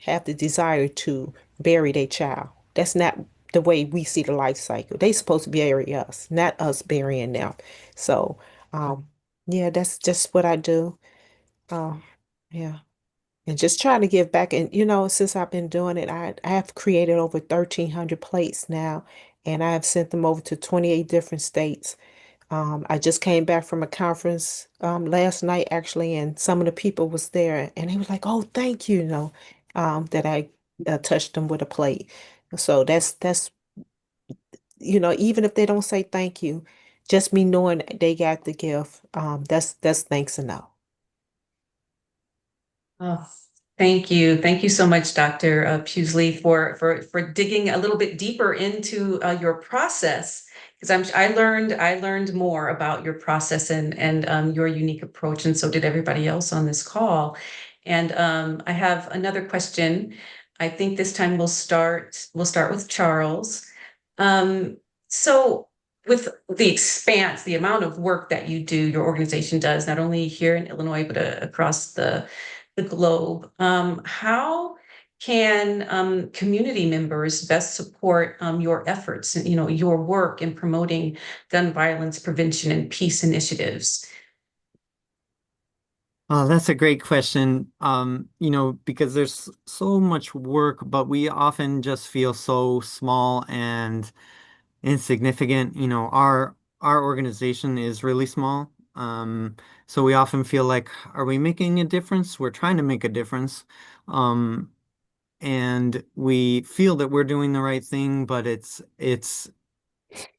have the desire to bury their child. That's not the way we see the life cycle. They supposed to bury us, not us burying them. So, yeah, that's just what I do. Um, yeah. And just trying to give back. And, since I've been doing it, I have created over 1,300 plates now, and I have sent them over to 28 different states. I just came back from a conference last night, actually, and some of the people was there, and they was like, "Oh, thank you," that I touched them with a plate. So that's even if they don't say thank you, just me knowing they got the gift, that's thanks enough. Oh, thank you. Thank you so much, Dr. Pusley, for digging a little bit deeper into your process. Because I learned more about your process and your unique approach, and so did everybody else on this call. And I have another question. I think this time we'll start with Charles. Um, so with the expanse, the amount of work that you do, your organization does, not only here in Illinois, but across the globe. How can community members best support your efforts and your work in promoting gun violence prevention and peace initiatives? That's a great question. Because there's so much work, but we often just feel so small and insignificant. Our organization is really small. So we often feel like, are we making a difference? We're trying to make a difference. Um, and we feel that we're doing the right thing, but it's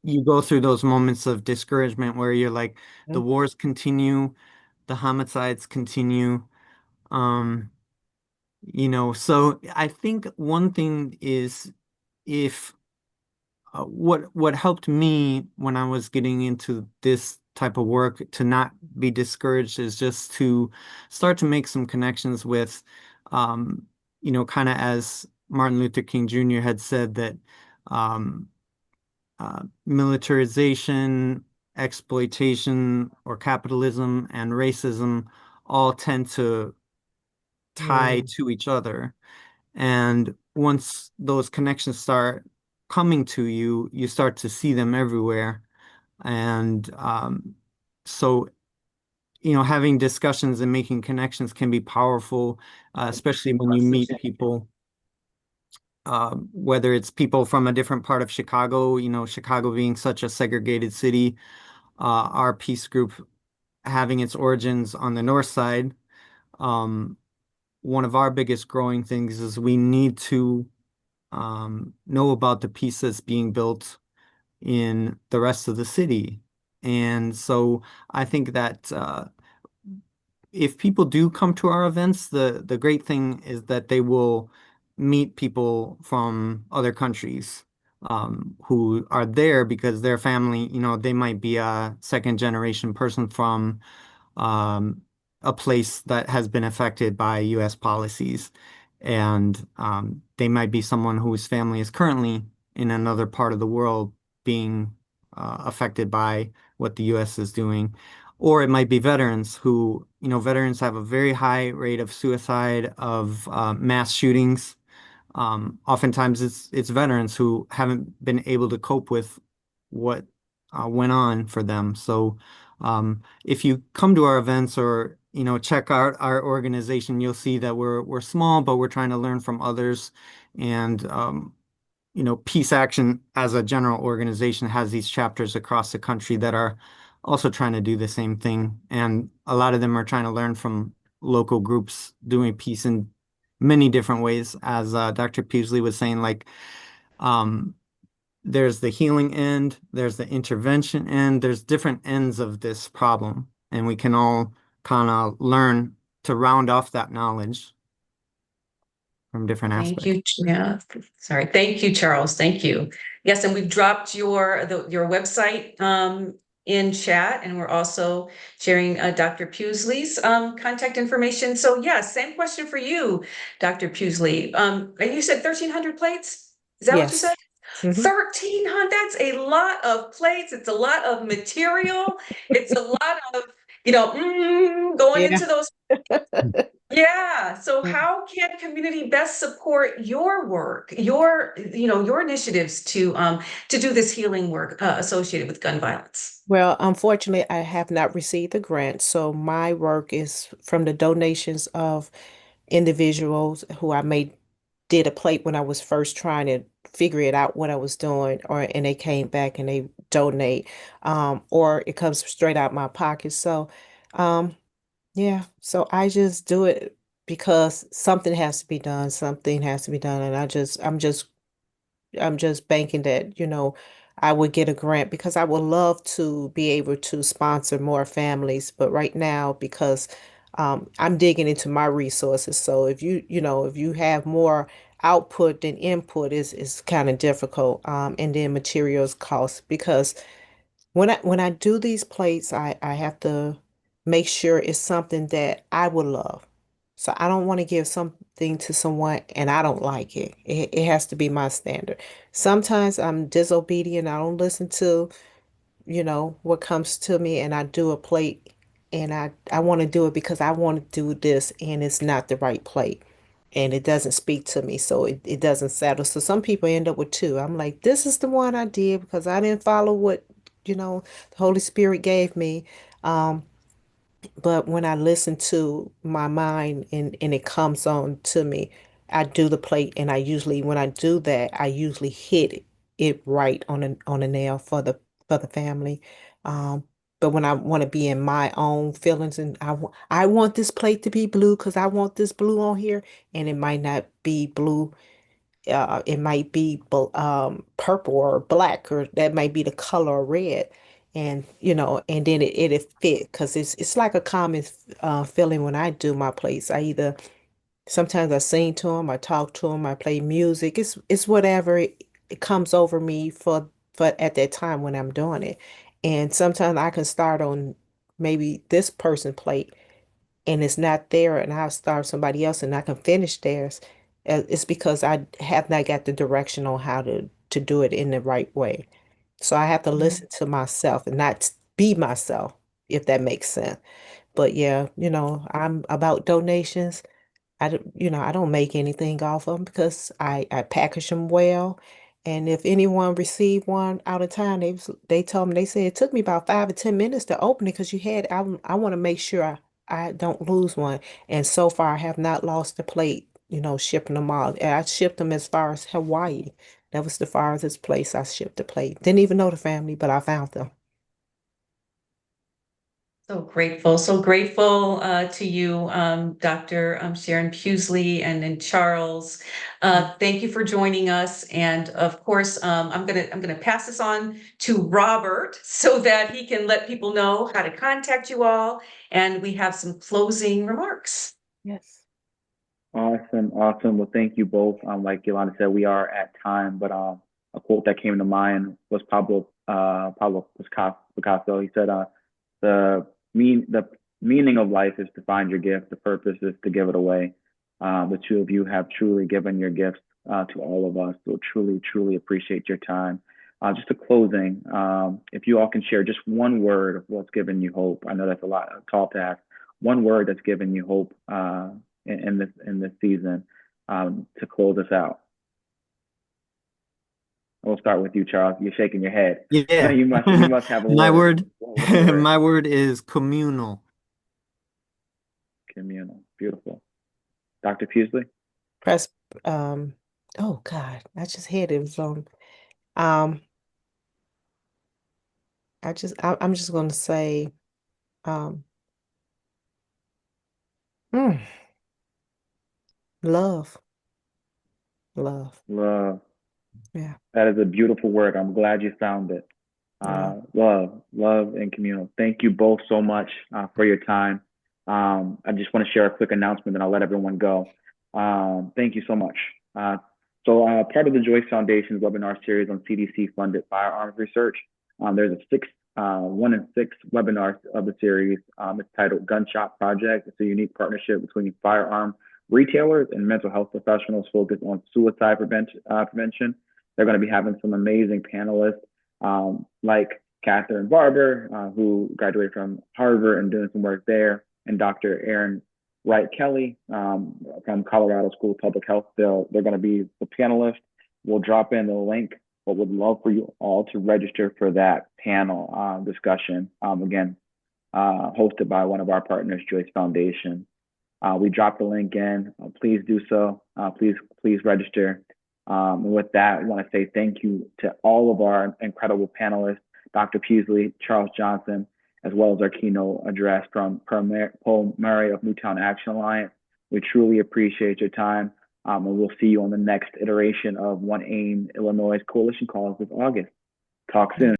you go through those moments of discouragement where you're like, the wars continue, the homicides continue. Um, so I think one thing is if what helped me when I was getting into this type of work to not be discouraged is just to start to make some connections with, kind of as Martin Luther King Jr. had said that um, militarization, exploitation, or capitalism and racism all tend to tie Mm, to each other. And once those connections start coming to you, you start to see them everywhere. And so, having discussions and making connections can be powerful, especially when you meet people, whether it's people from a different part of Chicago, Chicago being such a segregated city, our peace group having its origins on the north side. Um, One of our biggest growing things is we need to know about the piece that's being built in the rest of the city. And so I think that if people do come to our events, the great thing is that they will meet people from other countries who are there because their family, they might be a second generation person from um, a place that has been affected by U.S. policies. And they might be someone whose family is currently in another part of the world being affected by what the U.S. is doing. Or it might be veterans who, veterans have a very high rate of suicide, of mass shootings. Oftentimes it's veterans who haven't been able to cope with what went on for them. So if you come to our events or check out our organization, you'll see that we're small, but we're trying to learn from others. And Peace Action as a general organization has these chapters across the country that are also trying to do the same thing. And a lot of them are trying to learn from local groups doing peace in many different ways. As Dr. Peasley was saying, like there's the healing end, there's the intervention end, there's different ends of this problem. And we can all kind of learn to round off that knowledge from different Thank aspects. you. Yeah, sorry. Thank you, Charles. Thank you. Yes, and we've dropped your website in chat, and we're also sharing Dr. Pusley's contact information. So yeah, same question for you, Dr. Pusley. And you said 1,300 plates? Is that what you Yes. said? Mhm. 1,300, that's a lot of plates. It's a lot of material. It's a lot of, going Yeah. into those. Yeah. So how can community best support your work, your initiatives to do this healing work associated with gun violence? Well, unfortunately, I have not received a grant, so my work is from the donations of individuals who I made did a plate when I was first trying to figure it out what I was doing, and they came back and they donate, or it comes straight out my pocket. So, um, yeah, so I just do it because something has to be done. Something has to be done, and I'm just banking that, I would get a grant because I would love to be able to sponsor more families. But right now, because I'm digging into my resources, so if you have more output than input is kind of difficult. And then materials cost because when I do these plates, I have to make sure it's something that I would love. So I don't want to give something to someone and I don't like it. It has to be my standard. Sometimes I'm disobedient. I don't listen to, what comes to me and I do a plate and I want to do it because I want to do this and it's not the right plate and it doesn't speak to me, so it doesn't settle. So some people end up with two. I'm like, this is the one I did because I didn't follow what, the Holy Spirit gave me. Um, but when I listen to my mind and it comes on to me, I do the plate and when I do that, I usually hit it right on a nail for the family. Um, but when I want to be in my own feelings and I want this plate to be blue because I want this blue on here, and it might not be blue. It might be purple or black, or that might be the color red, and and then it fit because it's like a common feeling when I do my plays. I either sometimes I sing to them, I talk to them, I play music. It's whatever it comes over me for at that time when I'm doing it, and sometimes I can start on maybe this person plate and it's not there and I'll start somebody else and I can finish theirs, it's because I have not got the direction on how to do it in the right way. So I have to listen to myself and not be myself, if that makes sense. But yeah, I'm about donations. I don't make anything off of them because I package them well. And if anyone received one out of town, they told me, they said it took me about 5 or 10 minutes to open it because I want to make sure I don't lose one. And so far I have not lost the plate, shipping them all. And I shipped them as far as Hawaii. That was the farthest place I shipped the plate. Didn't even know the family, but I found them. So grateful to you, Dr. Sharon Pusley and Charles. Thank you for joining us. And of course, I'm gonna pass this on to Robert so that he can let people know how to contact you all. And we have some closing remarks. Yes. Awesome, awesome. Well, thank you both. Like Yolanda said, we are at time, but a quote that came to mind was Pablo Picasso. He said, the meaning of life is to find your gift. The purpose is to give it away. The two of you have truly given your gifts to all of us. So truly, truly appreciate your time. Just a closing, if you all can share just one word of what's given you hope. I know that's a lot, tall to ask. One word that's given you hope in this season to close us out. We'll start with you, Charles. You're shaking your head. Yeah. You must have a My word. word, What's the word? my word is communal. Communal. Beautiful. Dr. Pusley? Press, oh God, I just had it was on. Um, I'm just going to say, um, mm, love, love. Love. Yeah, That is a beautiful word. I'm glad you found it. yeah. Love, and communal. Thank you both so much for your time. I just want to share a quick announcement, and I'll let everyone go. Thank you so much. Part of the Joyce Foundation's webinar series on CDC-funded firearms research, there's a 1 in 6 webinars of the series. It's titled Gunshot Project. It's a unique partnership between firearm retailers and mental health professionals focused on suicide prevention. They're going to be having some amazing panelists like Catherine Barber, who graduated from Harvard and doing some work there, and Dr. Aaron Wright Kelly from Colorado School of Public Health. They're going to be the panelists. We'll drop in the link, but would love for you all to register for that panel discussion. Again, hosted by one of our partners, Joyce Foundation. We dropped the link in. Please do so. Please register. And with that, I want to say thank you to all of our incredible panelists, Dr. Pusley, Charles Johnson, as well as our keynote address from Paul Murray of Newtown Action Alliance. We truly appreciate your time, and we'll see you on the next iteration of One AIM Illinois Coalition Calls this August. Talk soon.